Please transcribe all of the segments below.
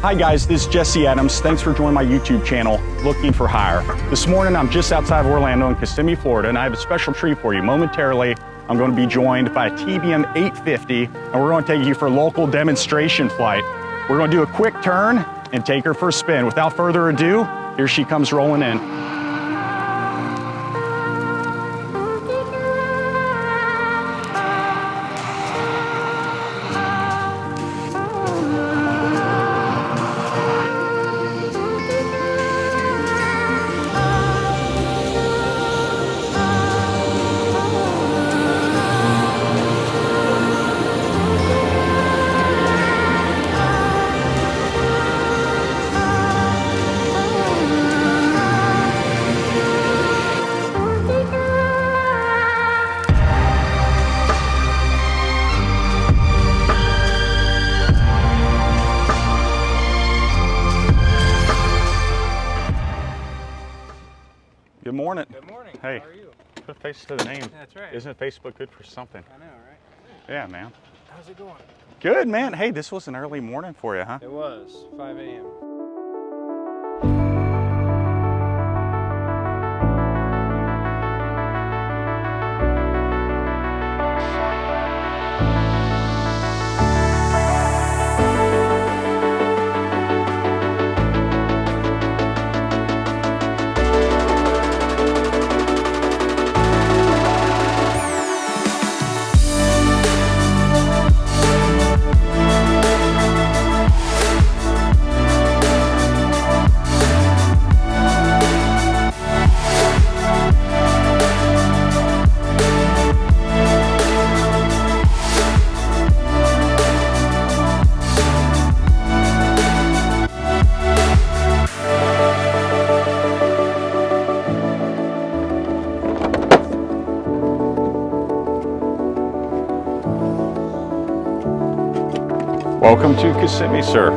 Hi guys, this is Jesse Adams. Thanks for joining my YouTube channel, Looking for Hire. This morning I'm just outside of Orlando in Kissimmee, Florida, and I have a special treat for you. Momentarily, I'm going to be joined by a TBM 850, and we're going to take you for a local demonstration flight. We're going to do a quick turn and take her for a spin. Without further ado, here she comes rolling in. Good morning. Good morning. Hey. How are you? Put a face to the name. That's right. Isn't Facebook good for something? I know, right? Yeah, man. How's it going? Good, man. Hey, this was an early morning for you, huh? It was 5 a.m. Welcome to Kissimmee, sir.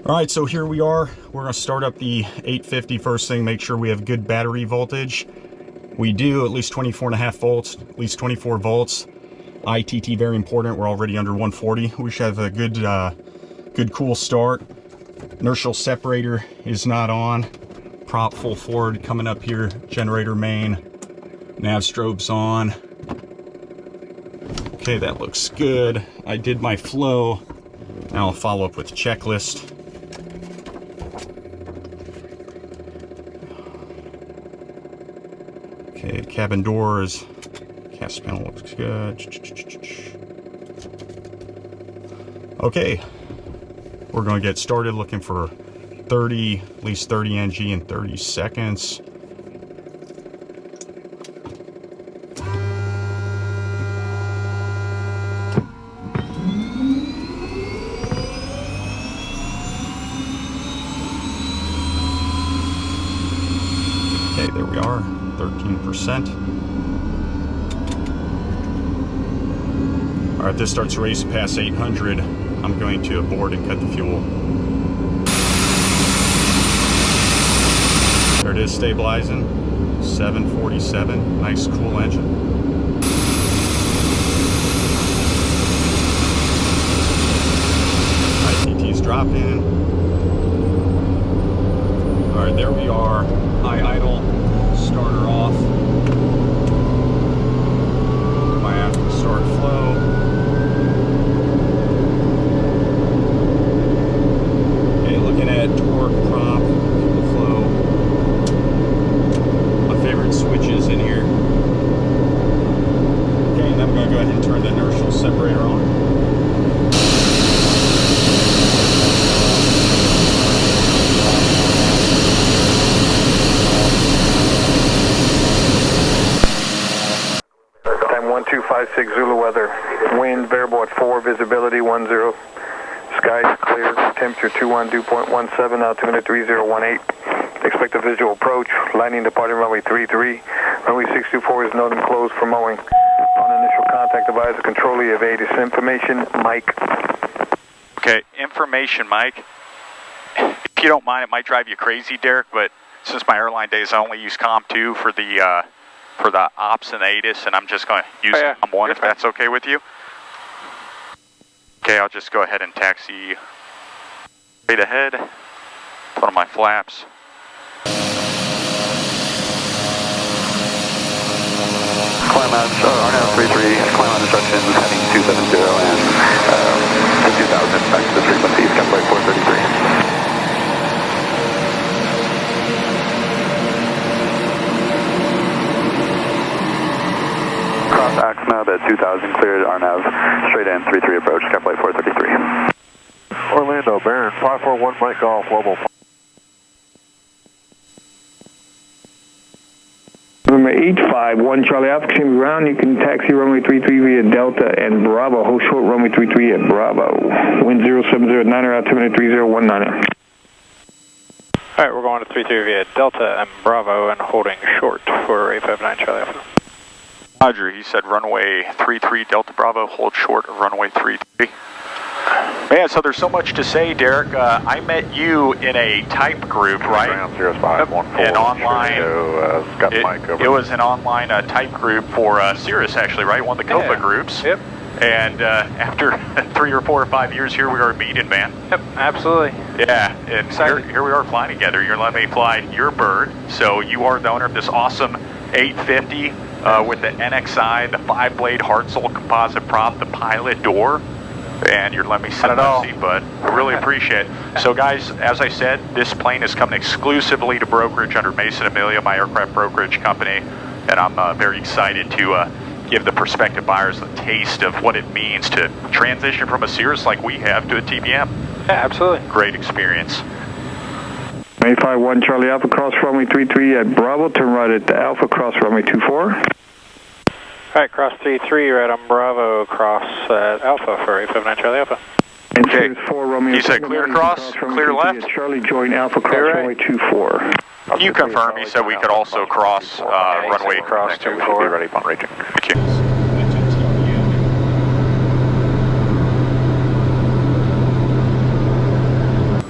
All right, so here we are. We're gonna start up the 850 first thing, make sure we have good battery voltage. We do, at least 24.5 volts, at least 24 volts. ITT, very important. We're already under 140. We should have a good cool start. Inertial separator is not on. Prop full forward coming up here. Generator main. Nav strobe's on. Okay, that looks good. I did my flow. Now I'll follow up with the checklist. Okay, cabin doors, cast panel looks good. Okay, we're going to get started looking for at least 30 NG in 30 seconds. Okay, there we are. 13%. All right, this starts to race past 800. I'm going to abort and cut the fuel. There it is, stabilizing. 747, nice cool engine. ITT's dropping. All right, there we are. High idle. Starter off. Might have to start flow. Okay, looking at torque, prop, fuel flow. My favorite switches in here. Okay, and then I'm going to go ahead and turn the inertial separator on. Time 1256 Zulu weather. Wind variable at 4, visibility 10. skies clear. Temperature 21, dew point 17, altimeter 3018. Expect a visual approach. Landing departing runway 33. Runway 624 is noted and closed for mowing. On initial contact, advise the controller you have ATIS information, Mike. Okay, information, Mike. If you don't mind, it might drive you crazy, Derek, but since my airline days, I only use COM2 for the ops and ATIS, and I'm just going to use COM1 if that's okay with you. Okay, I'll just go ahead and taxi straight ahead, put on my flaps. Climb out, RNAV 33, climb out instructions, heading 270 and 2000 back to the frequencies, Flight 433. Cross Axnub at 2000, cleared RNAV, straight in, 33 approach, Flight 433. Orlando, Baron, 541 Mike Golf, Global. Number 851 Charlie Alpha, continue ground. You can taxi runway 33 via Delta and Bravo. Hold short runway 33 at Bravo. Wind 0709er, altimeter 3019. Alright, we're going to 33 via Delta and Bravo and holding short for 859 Charlie Alpha. Roger, he said runway 33 Delta Bravo, hold short of runway 33. Man, so there's so much to say, Derek. I met you in a type group, right? An online. It was an online type group for Cirrus, actually, right? One of the COPA groups. Yep. And after 3 or 4 or 5 years, here we are meeting, man. Yep, absolutely. Yeah, and here we are flying together. You're letting me fly your bird. So you are the owner of this awesome 850 with the NXi, the 5-blade Hartzell composite prop, the pilot door. And you're letting me sit in that seat, bud. I really appreciate it. So, guys, as I said, this plane is coming exclusively to brokerage under Mason Amelia, my aircraft brokerage company, and I'm very excited to give the prospective buyers a taste of what it means to transition from a Cirrus like we have to a TBM. Yeah, absolutely. Great experience. 851 Charlie Alpha, cross runway 33 at Bravo, turn right at Alpha, cross runway 24. Alright, cross 33, right on Bravo, cross at Alpha for 859 Charlie Alpha. Okay. 4 Romeo. He said clear cross, clear left. Charlie join Alpha, cross runway 24. Can you confirm? He said we could also cross runway cross 24. Be ready upon reaching. Okay.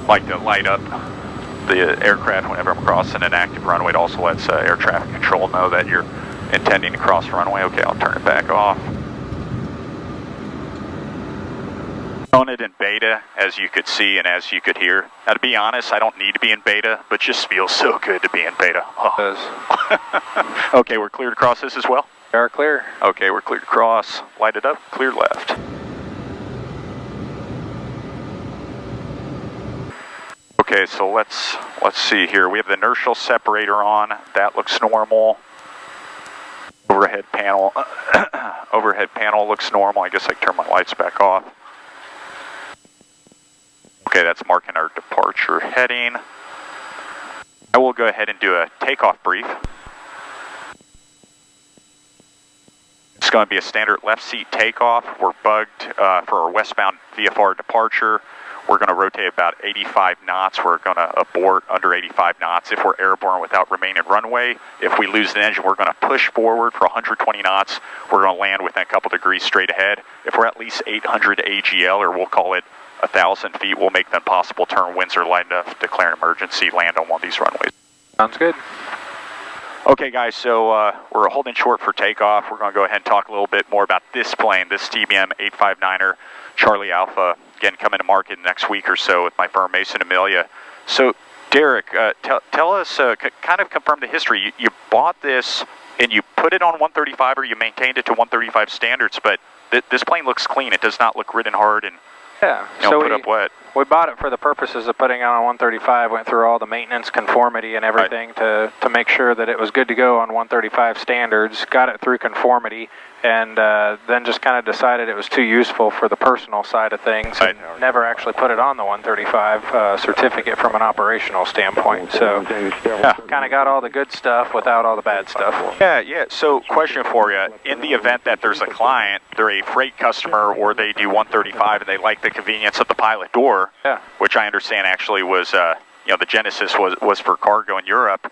Like to light up the aircraft whenever I'm crossing an active runway. It also lets air traffic control know that you're intending to cross runway. Okay, I'll turn it back off. On it in beta, as you could see and as you could hear. Now, to be honest, I don't need to be in beta, but just feels so good to be in beta. Oh. Okay, we're clear to cross this as well? We are clear. Okay, we're clear to cross. Light it up, clear left. Okay, so let's see here. We have the inertial separator on. That looks normal. Overhead panel looks normal. I guess I can turn my lights back off. Okay, that's marking our departure heading. I will go ahead and do a takeoff brief. It's going to be a standard left seat takeoff. We're bugged for our westbound VFR departure. We're going to rotate about 85 knots. We're going to abort under 85 knots if we're airborne without remaining runway. If we lose the engine, we're going to push forward for 120 knots. We're going to land within a couple degrees straight ahead. If we're at least 800 AGL, or we'll call it 1,000 feet, we'll make the impossible turn. Winds are light enough, declare an emergency, land on one of these runways. Sounds good. Okay, guys, so we're holding short for takeoff. We're going to go ahead and talk a little bit more about this plane, this TBM 859er Charlie Alpha, again, coming to market next week or so with my firm, Mason Amelia. So, Derek, tell us, kind of confirm the history. You bought this and you put it on 135, or you maintained it to 135 standards, but this plane looks clean. It does not look ridden hard and put up wet. We bought it for the purposes of putting it on 135, went through all the maintenance, conformity, and everything to make sure that it was good to go on 135 standards, got it through conformity, and then just kind of decided it was too useful for the personal side of things, and never actually put it on the 135 certificate from an operational standpoint. So, yeah, kind of got all the good stuff without all the bad stuff. Yeah. So, question for you: in the event that there's a client, they're a freight customer, or they do 135 and they like the convenience of the pilot door, which I understand actually was, the Genesis was for cargo in Europe.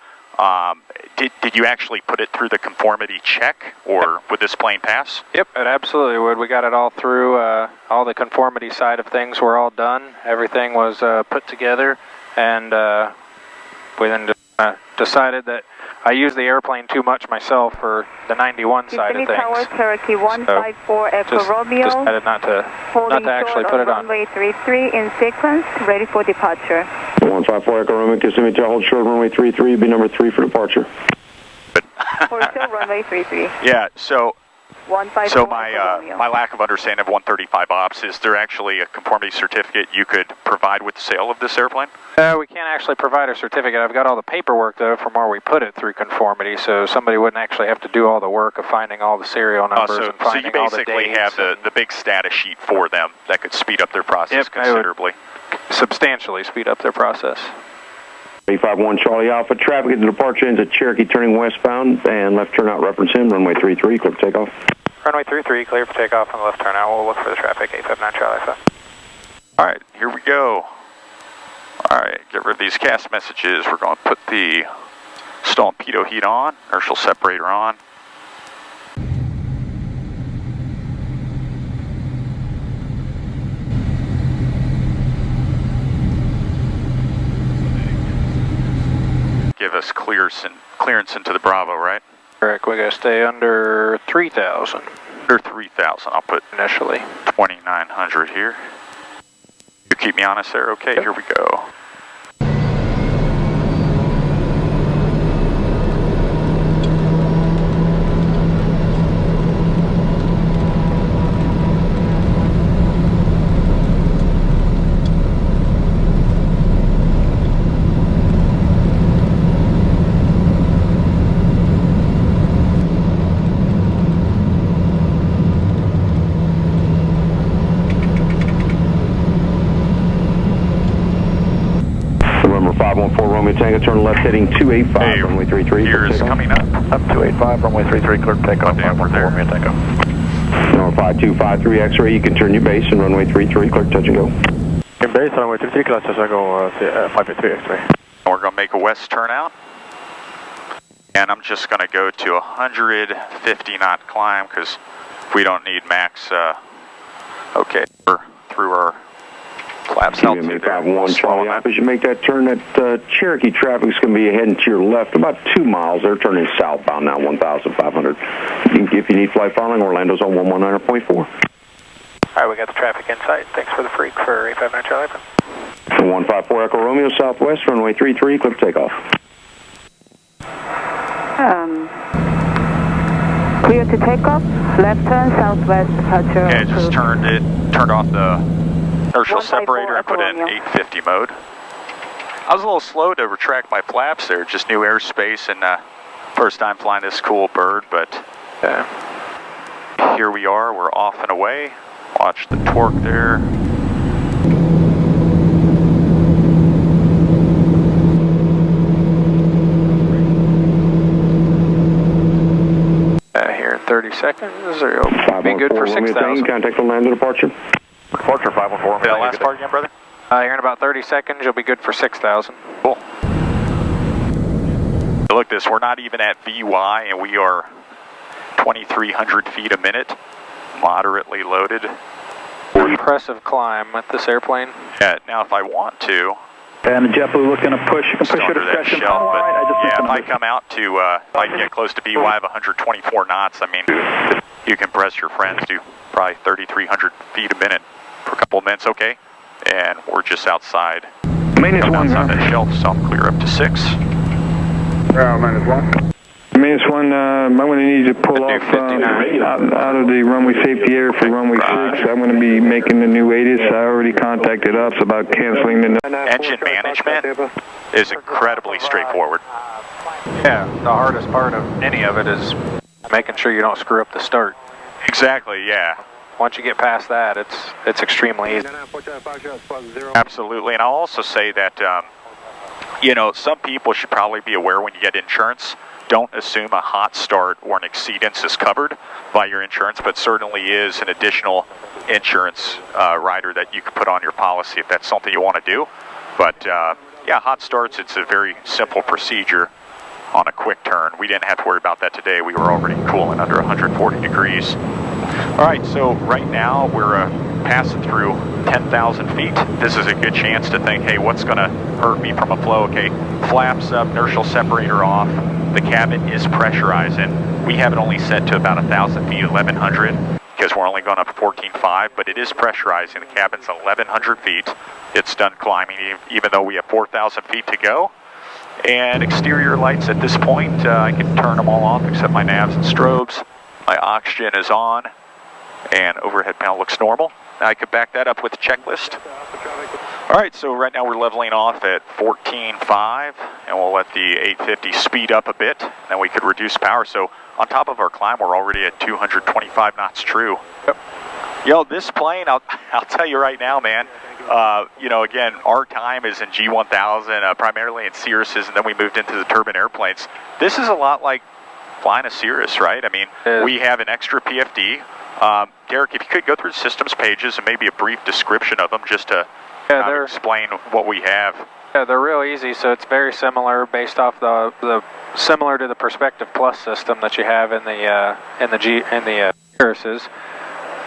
Did you actually put it through the conformity check, or would this plane pass? Yep, it absolutely would. We got it all through, all the conformity side of things were all done. Everything was put together, and we then decided that I used the airplane too much myself for the 91 side of things. Tower, Cherokee 154 Echo Romeo. Decided not to actually put it on. Runway 33 in sequence, ready for departure. 154 Echo Romeo, Kissimmee Tower, hold short, runway 33, be number 3 for departure. For still runway 33. Yeah, so my my lack of understanding of 135 ops, is there actually a conformity certificate you could provide with the sale of this airplane? We can't actually provide a certificate. I've got all the paperwork, though, from where we put it through conformity, so somebody wouldn't actually have to do all the work of finding all the serial numbers and finding all the dates. So you basically have the big status sheet for them that could speed up their process considerably. Substantially speed up their process. 351 Charlie Alpha, traffic at the departure ends at Cherokee turning westbound, and left turnout reference in, runway 33, clear for takeoff. Runway 33, clear for takeoff on the left turnout. We'll look for the traffic, 859 Charlie Alpha. Alright, here we go. Alright, get rid of these cast messages. We're going to put the stall and pitot heat on, inertial separator on. Give us clearance into the Bravo, right? Correct. We got to stay under 3,000. Under 3,000. I'll put initially 2,900 here. You keep me honest there. Okay, Here we go. Romeo Tango, turn left heading 285, runway 33. Here's coming up. Up 285, runway 33, clear for takeoff. Romeo Tango. Number 5253 X-ray, you can turn your base and runway 33, clear touch and go. In base, runway 33, clear touch and go, 553 X-ray. We're going to make a west turnout. And I'm just going to go to 150 knot climb, because we don't need max, okay, we're through our flaps altitude there. 51 Charlie Alpha, as you make that turn, that Cherokee traffic's going to be heading to your left about 2 miles. They're turning southbound now, 1,500. If you need flight following, Orlando's on 119.4. All right, we got the traffic in sight. Thanks for the freak for 859 Charlie Alpha. 154 Echo Romeo, southwest, runway 33, clear for takeoff. Clear to takeoff, left turn, southwest departure. Okay, I just turned off the inertial separator and put in 850 mode. I was a little slow to retract my flaps there, just new airspace and first time flying this cool bird, but here we are, we're off and away. Watch the torque there. Here in 30 seconds, it'll be good for 6,000. Contact Orlando departure. Departure 514. That last part again, brother? Here in about 30 seconds, you'll be good for 6,000. Cool. Look this, we're not even at VY, and we are 2,300 feet a minute, moderately loaded. Impressive climb with this airplane. Yeah, now if I want to, and the JetBlue looking to push. You can push your discretion. Shelf, but yeah, if I come out to, if I can get close to VY of 124 knots, I mean, you can press your friends to probably 3,300 feet a minute for a couple of minutes, okay? And we're just outside. Minus one, outside that shelf, so I'm clear up to 6. Minus one. Minus one, I'm going to need to pull off out of the runway safety area for runway 6. I'm going to be making the new ATIS. I already contacted us about canceling the... Engine management is incredibly straightforward. Yeah, the hardest part of any of it is making sure you don't screw up the start. Exactly, yeah. Once you get past that, it's extremely easy. Absolutely, and I'll also say that, you know, some people should probably be aware when you get insurance, don't assume a hot start or an exceedance is covered by your insurance, but certainly is an additional insurance rider that you can put on your policy if that's something you want to do. But yeah, hot starts, it's a very simple procedure on a quick turn. We didn't have to worry about that today. We were already cooling under 140 degrees. All right, so right now we're passing through 10,000 feet. This is a good chance to think, hey, what's going to hurt me from a flow? Okay, flaps up, inertial separator off. The cabin is pressurizing. We have it only set to about 1,000 feet, 1,100, because we're only going up 14.5, but it is pressurizing. The cabin's 1,100 feet. It's done climbing, even though we have 4,000 feet to go. And exterior lights at this point, I can turn them all off except my navs and strobes. My oxygen is on, and overhead panel looks normal. I could back that up with a checklist. All right, so right now we're leveling off at 14.5, and we'll let the 850 speed up a bit, and then we could reduce power. So on top of our climb, we're already at 225 knots true. Yep. Yo, this plane, I'll tell you right now, man, you know, again, our time is in G1000, primarily in Cirruses, and then we moved into the turbine airplanes. This is a lot like flying a Cirrus, right? I mean, we have an extra PFD. Derek, if you could go through the systems pages and maybe a brief description of them just to explain what we have. Yeah, they're real easy, so it's very similar based off the similar to the Perspective Plus system that you have in the Cirruses.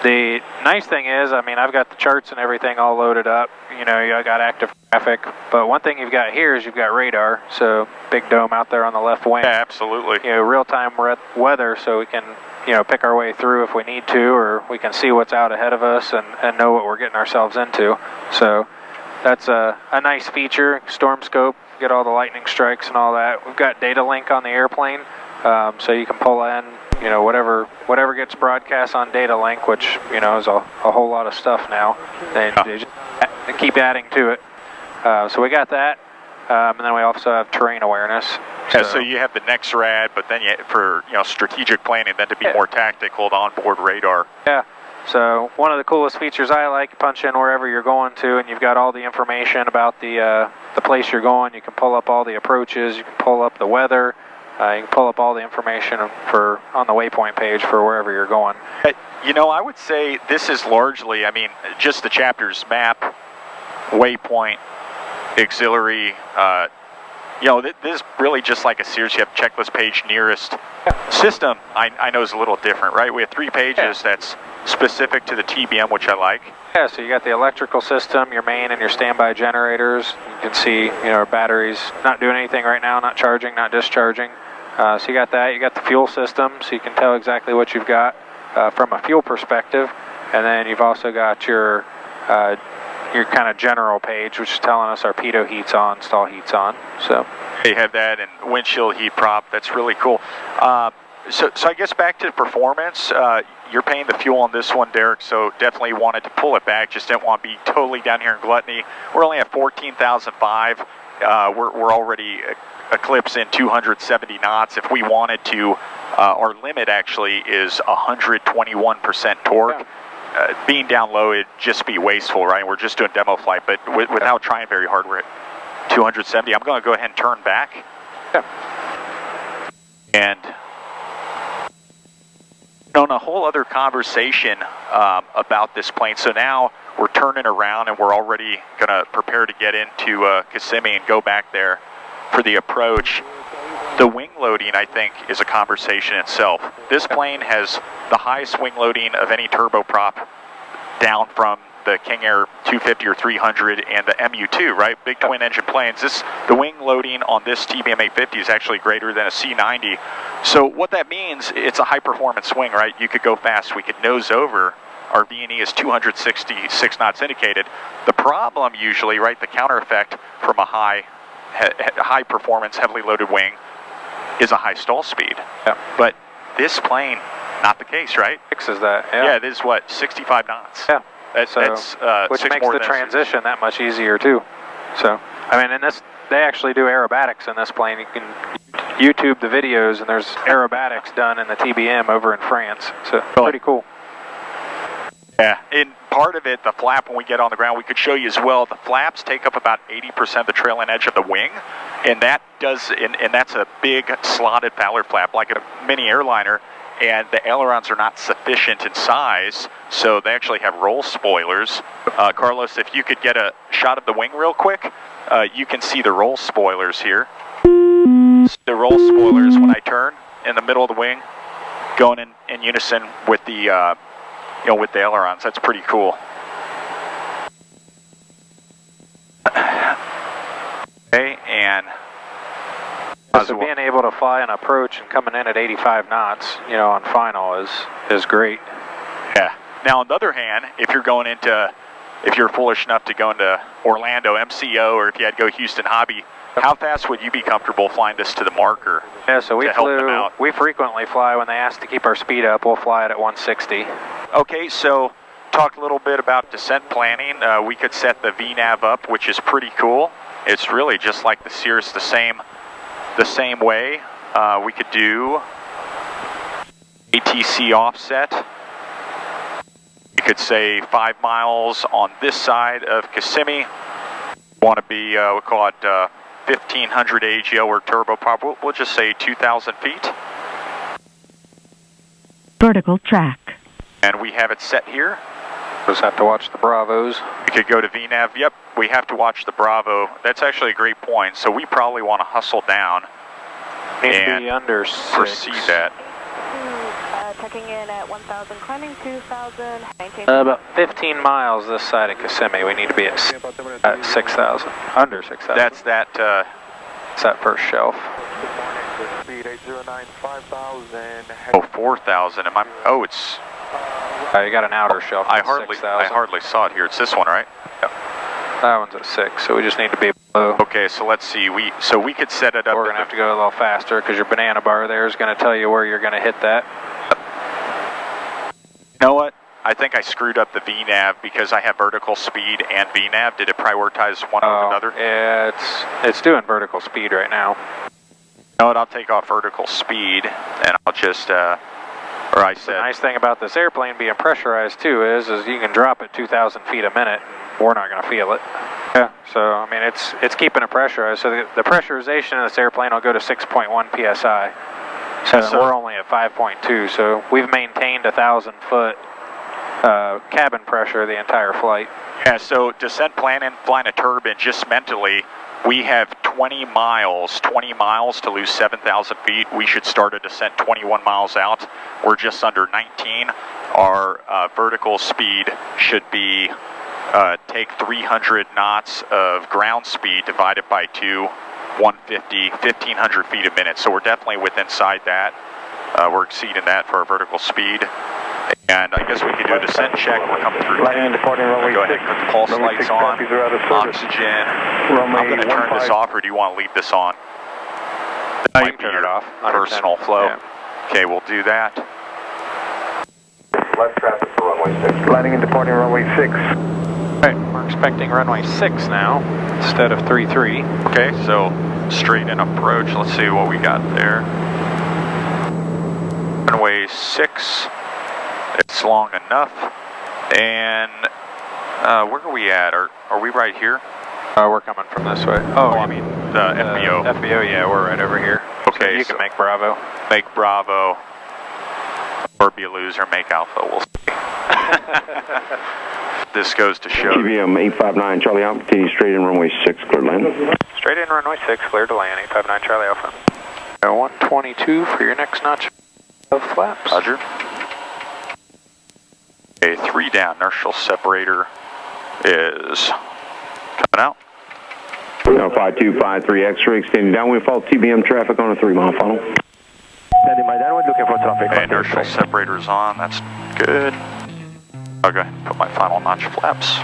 The nice thing is, I mean, I've got the charts and everything all loaded up. You know, I got active traffic, but one thing you've got here is you've got radar. So big dome out there on the left wing. Yeah, absolutely. You know, real time weather, so we can, you know, pick our way through if we need to, or we can see what's out ahead of us and know what we're getting ourselves into. So that's a nice feature. Storm scope, get all the lightning strikes and all that. We've got data link on the airplane, so you can pull in, you know, whatever gets broadcast on data link, which, you know, is a whole lot of stuff now. They just keep adding to it. So we got that, and then we also have terrain awareness. Yeah, so you have the NEXRAD, but then for, you know, strategic planning, then to be more tactical, the onboard radar. Yeah. So one of the coolest features I like, you punch in wherever you're going to, and you've got all the information about the place you're going. You can pull up all the approaches. You can pull up the weather. You can pull up all the information on the waypoint page for wherever you're going. You know, I would say this is largely, I mean, just the chapters: map, waypoint, auxiliary. You know, this is really just like a Cirrus. You have checklist page, nearest. System, I know, is a little different, right? We have 3 pages that's specific to the TBM, which I like. Yeah, so you got the electrical system, your main and your standby generators. You can see, you know, our batteries not doing anything right now, not charging, not discharging. So you got that. You got the fuel system, so you can tell exactly what you've got from a fuel perspective. And then you've also got your kind of general page, which is telling us our pitot heat's on, stall heat's on. So you have that, and windshield heat prop. That's really cool. So I guess back to performance. You're paying the fuel on this one, Derek, so definitely wanted to pull it back. Just didn't want to be totally down here in gluttony. We're only at 14,005. We're already eclipsing 270 knots. If we wanted to, our limit actually is 121% torque. Yeah. Being down low, it'd just be wasteful, right? We're just doing demo flight, but without trying very hard, we're at 270. I'm going to go ahead and turn back. Yeah. And on a whole other conversation about this plane. So now we're turning around and we're already going to prepare to get into Kissimmee and go back there for the approach. The wing loading, I think, is a conversation itself. This plane has the highest wing loading of any turboprop down from the King Air 250 or 300 and the MU2, right? Big twin engine planes. The wing loading on this TBM 850 is actually greater than a C90. So what that means, it's a high performance wing, right? You could go fast. We could nose over. Our V&E is 266 knots indicated. The problem usually, right, the counter effect from a high performance, heavily loaded wing is a high stall speed. Yeah. But this plane, not the case, right? Fixes that. Yeah. Yeah, it is what, 65 knots. Yeah. That's which makes the transition that much easier too. So I mean, in this, they actually do aerobatics in this plane. You YouTube the videos, and there's aerobatics done in the TBM over in France. So pretty cool. Yeah, and part of it, the flap, when we get on the ground, we could show you as well, the flaps take up about 80% of the trailing edge of the wing, and that does, and that's a big slotted Fowler flap, like a mini airliner, and the ailerons are not sufficient in size, so they actually have roll spoilers. Carlos, if you could get a shot of the wing real quick, you can see the roll spoilers here. The roll spoilers, when I turn in the middle of the wing, going in unison with the with the ailerons. That's pretty cool. Okay, and so being able to fly an approach and coming in at 85 knots, on final is great. Yeah. Now, on the other hand, if you're foolish enough to go into Orlando MCO, or if you had to go Houston Hobby, how fast would you be comfortable flying this to the marker? Yeah, so we frequently fly when they ask to keep our speed up. We'll fly it at 160. Okay, so talk a little bit about descent planning. We could set the VNAV up, which is pretty cool. It's really just like the Cirrus, the same way. We could do ATC offset. We could say 5 miles on this side of Kissimmee. Want to be, we'll call it 1500 AGL or turboprop. We'll just say 2,000 feet. Vertical track. And we have it set here. Just have to watch the Bravos. We could go to VNAV. Yep, we have to watch the Bravo. That's actually a great point. So we probably want to hustle down and under 6. Foresee that. Checking in at 1,000, climbing 2,000. About 15 miles this side of Kissimmee. We need to be at 6,000. Under 6,000. That's that. It's that first shelf. Speed 809, 5,000. Oh, 4,000. Oh, it's. You got an outer shelf. I hardly saw it here. It's this one, right? Yep. That one's at 6, so we just need to be below. Okay, so let's see. We could set it up. We're gonna have to go a little faster because your banana bar there is going to tell you where you're going to hit that. You know what? I think I screwed up the VNAV because I have vertical speed and VNAV. Did it prioritize one over another? Yeah, it's doing vertical speed right now. You know what? I'll take off vertical speed and I'll just. The nice thing about this airplane being pressurized too is you can drop it 2,000 feet a minute. We're not going to feel it. Yeah. So I mean, it's keeping it pressurized. So the pressurization of this airplane will go to 6.1 psi. So we're only at 5.2. So we've maintained 1,000 foot cabin pressure the entire flight. Yeah. So descent planning, flying a turbine, just mentally, we have 20 miles to lose 7,000 feet. We should start a descent 21 miles out. We're just under 19. Our vertical speed should be take 300 knots of ground speed divided by 2, 150, 1,500 feet a minute. So we're definitely within inside that. We're exceeding that for our vertical speed. And I guess we could do a descent check. We're coming through. Go ahead and put the pulse lights on. Oxygen. I'm going to turn this off, or do you want to leave this on? That might be your personal flow. Yeah. Okay, we'll do that. Left traffic for runway 6. Landing and departing runway 6. Alright, we're expecting runway 6 now, instead of 33. Okay, so straight in approach. Let's see what we got there. Runway 6. It's long enough. And where are we at? Are we right here? We're coming from this way. Oh, I mean the FBO. FBO, yeah, we're right over here. Okay, so you can make Bravo. Make Bravo. Or be a loser, make Alpha. We'll see. This goes to show. TBM 859 Charlie Alpha, TD straight in runway 6, clear to land. Straight in runway 6, clear to land, 859 Charlie Alpha. 122 for your next notch of flaps. Roger. Okay, 3 down, inertial separator is coming out. 5253 X-ray extending downwind, follow TBM traffic on a 3-mile funnel. Standing by downwind, looking for traffic. Okay, inertial separator's on, that's good. Okay, put my final notch flaps.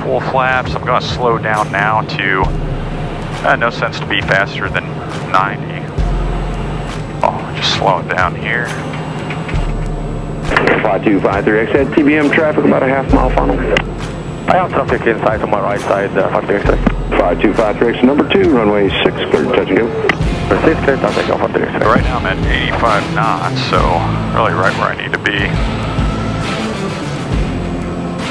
Full flaps. I'm going to slow down now to no sense to be faster than 90. Oh, just slow it down here. 5253 XZ TBM traffic about a half mile final. I have traffic inside on my right side, 53. 5253 X number 2, runway 6, clear touch and go. 6, clear touch and go, 53. Right now I'm at 85 knots, so really right where I need to be.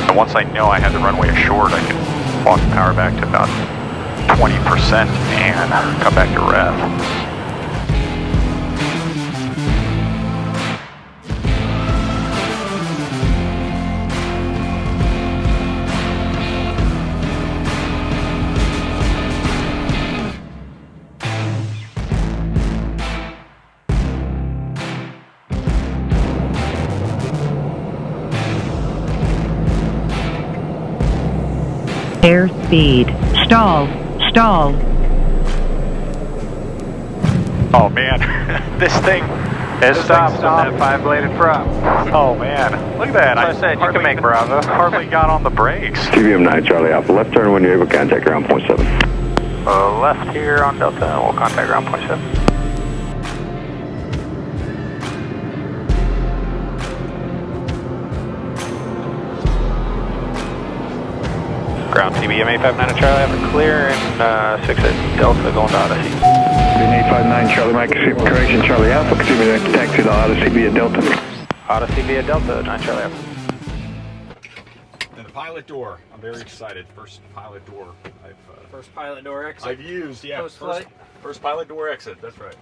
And once I know I have the runway assured, I can walk the power back to about 20% and come back to rev. Airspeed. Stall. Stall. Oh man, this thing It stops on that 5-bladed prop. Oh man, look at that. As I said, you can make Bravo. Hardly got on the brakes. TBM 9 Charlie Alpha, left turn when you're able to contact ground point 7. Left here on Delta, and we'll contact ground point 7. Ground TBM 859 Charlie Alpha clear, and 6 at Delta going to Odyssey. 859 Charlie Mike, correction Charlie Alpha, continue to taxi to Odyssey via Delta. Odyssey via Delta, 9 Charlie Alpha. And the pilot door, I'm very excited. First pilot door First pilot door exit. I've used, yeah. Post-flight. First pilot door exit, that's right.